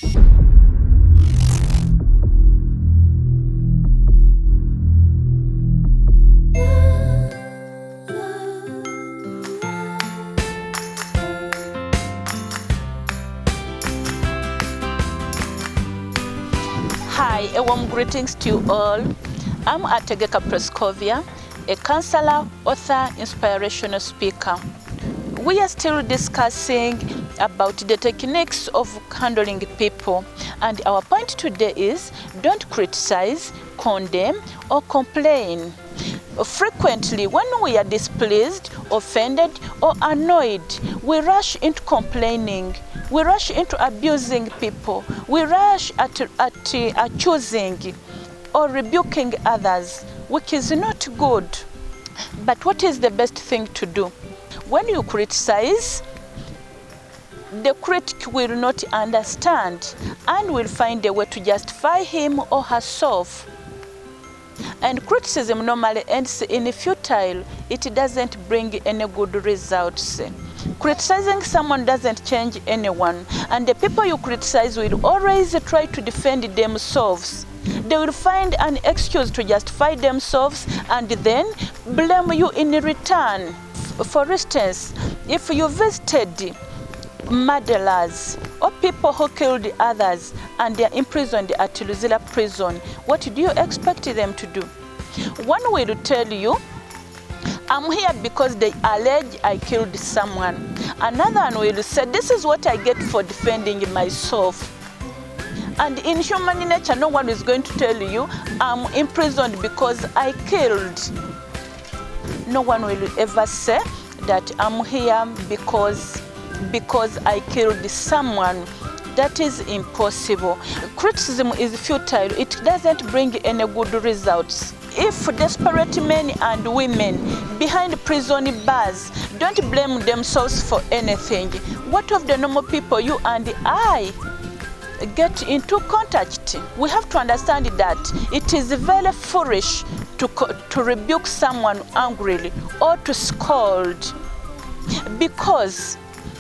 Hi, a warm greetings to you all. I'm Ategeka Proscovia, a counselor, author, inspirational speaker. We are still discussing about the techniques of handling people, and our point today is don't criticize, condemn, or complain. Frequently, when we are displeased, offended, or annoyed, we rush into complaining. We rush into abusing people. We rush at accusing or rebuking others, which is not good. But what is the best thing to do? When you criticize, the critic will not understand and will find a way to justify him or herself. And criticism normally ends in futile. It doesn't bring any good results. Criticizing someone doesn't change anyone, and the people you criticize will always try to defend themselves. They will find an excuse to justify themselves and then blame you in return. For instance, if you visited murderers or people who killed others and they are imprisoned at Luzira prison, what do you expect them to do? One will tell you, I'm here because they allege I killed someone. Another one will say, this is what I get for defending myself. And in human nature, no one is going to tell you, I'm imprisoned because I killed. No one will ever say that I'm here because I killed someone. That is impossible. Criticism is futile. It doesn't bring any good results. If desperate men and women behind prison bars don't blame themselves for anything, what of the normal people you and I get into contact? We have to understand that it is very foolish to rebuke someone angrily or to scold, because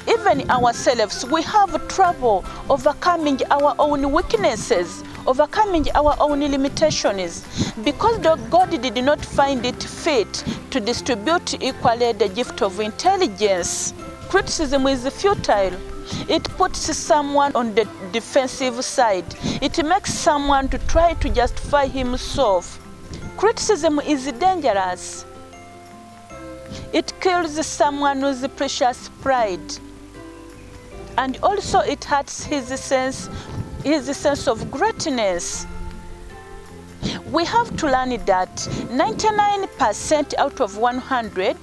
even ourselves, we have trouble overcoming our own weaknesses, overcoming our own limitations, because God did not find it fit to distribute equally the gift of intelligence. Criticism is futile. It puts someone on the defensive side. It makes someone to try to justify himself. Criticism is dangerous. It kills someone's precious pride. And also it hurts his sense of greatness. We have to learn that 99% out of 100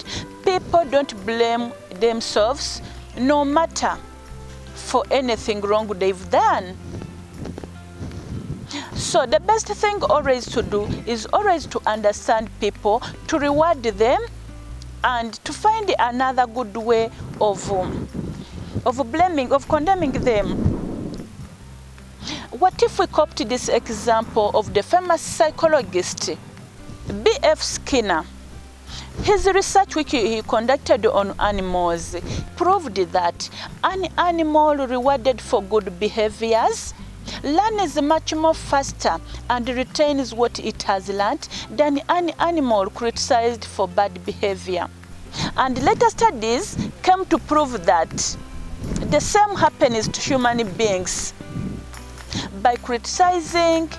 people don't blame themselves, no matter for anything wrong they've done. So the best thing always to do is always to understand people, to reward them, and to find another good way of condemning them. What if we copied this example of the famous psychologist B.F. Skinner? His research, which he conducted on animals, proved that an animal rewarded for good behaviors learns much more faster and retains what it has learned than an animal criticized for bad behavior. And later studies came to prove that the same happens to human beings. By criticizing,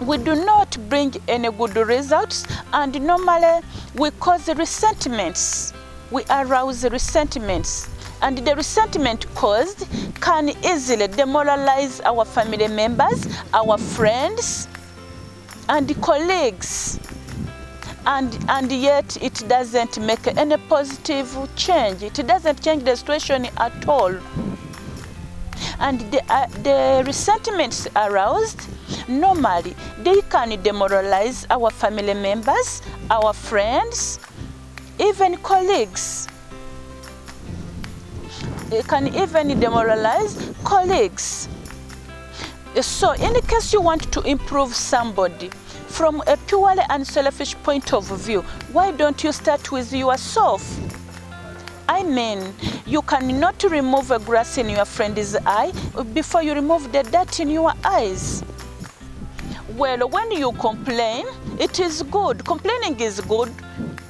we do not bring any good results, and normally we cause resentments. We arouse resentments, and the resentment caused can easily demoralize our family members, our friends, and colleagues. And yet it doesn't make any positive change. It doesn't change the situation at all. And the resentments aroused, normally they can demoralize our family members, our friends, even colleagues. It can even demoralize colleagues. So in case you want to improve somebody from a purely unselfish point of view, why don't you start with yourself? I mean, you cannot remove a grass in your friend's eye before you remove the dirt in your eyes. Well, when you complain, it is good. Complaining is good.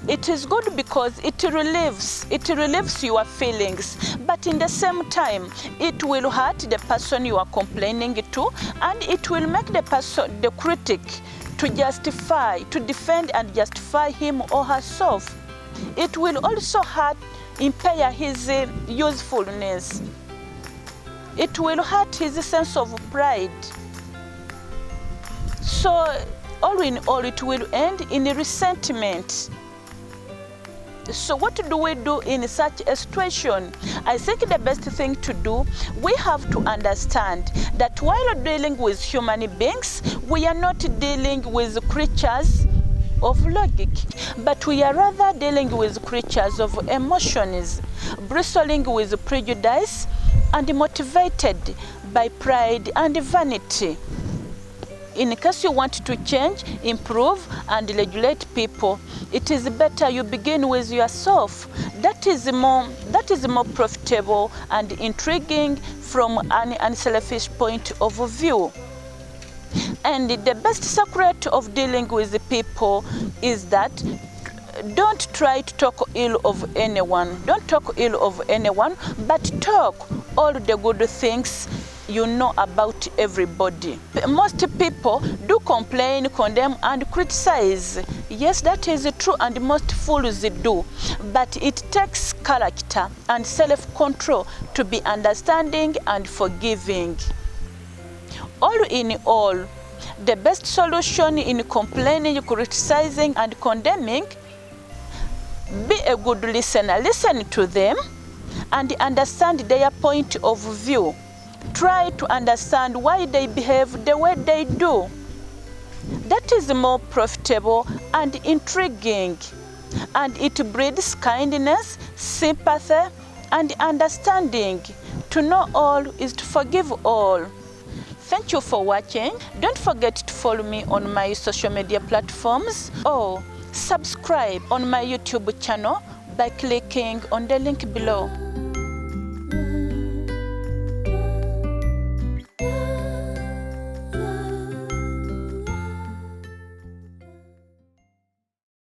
It is good because it relieves your feelings. But in the same time, it will hurt the person you are complaining to, and it will make the critic to defend and justify him or herself. It will also impair his usefulness. It will hurt his sense of pride. So, all in all, it will end in resentment. So what do we do in such a situation? I think the best thing to do, we have to understand that while dealing with human beings, we are not dealing with creatures of logic, but we are rather dealing with creatures of emotions, bristling with prejudice and motivated by pride and vanity. In case you want to change, improve, and regulate people, it is better you begin with yourself. That is more profitable and intriguing from an unselfish point of view. And the best secret of dealing with people is that don't try to talk ill of anyone. Don't talk ill of anyone, but talk all the good things you know about everybody. Most people do complain, condemn, and criticize. Yes, that is true, and most fools do. But it takes character and self-control to be understanding and forgiving. All in all, the best solution in complaining, criticizing, and condemning, be a good listener. Listen to them and understand their point of view. Try to understand why they behave the way they do. That is more profitable and intriguing, and it breeds kindness, sympathy, and understanding. To know all is to forgive all. Thank you for watching. Don't forget to follow me on my social media platforms or subscribe on my YouTube channel by clicking on the link below.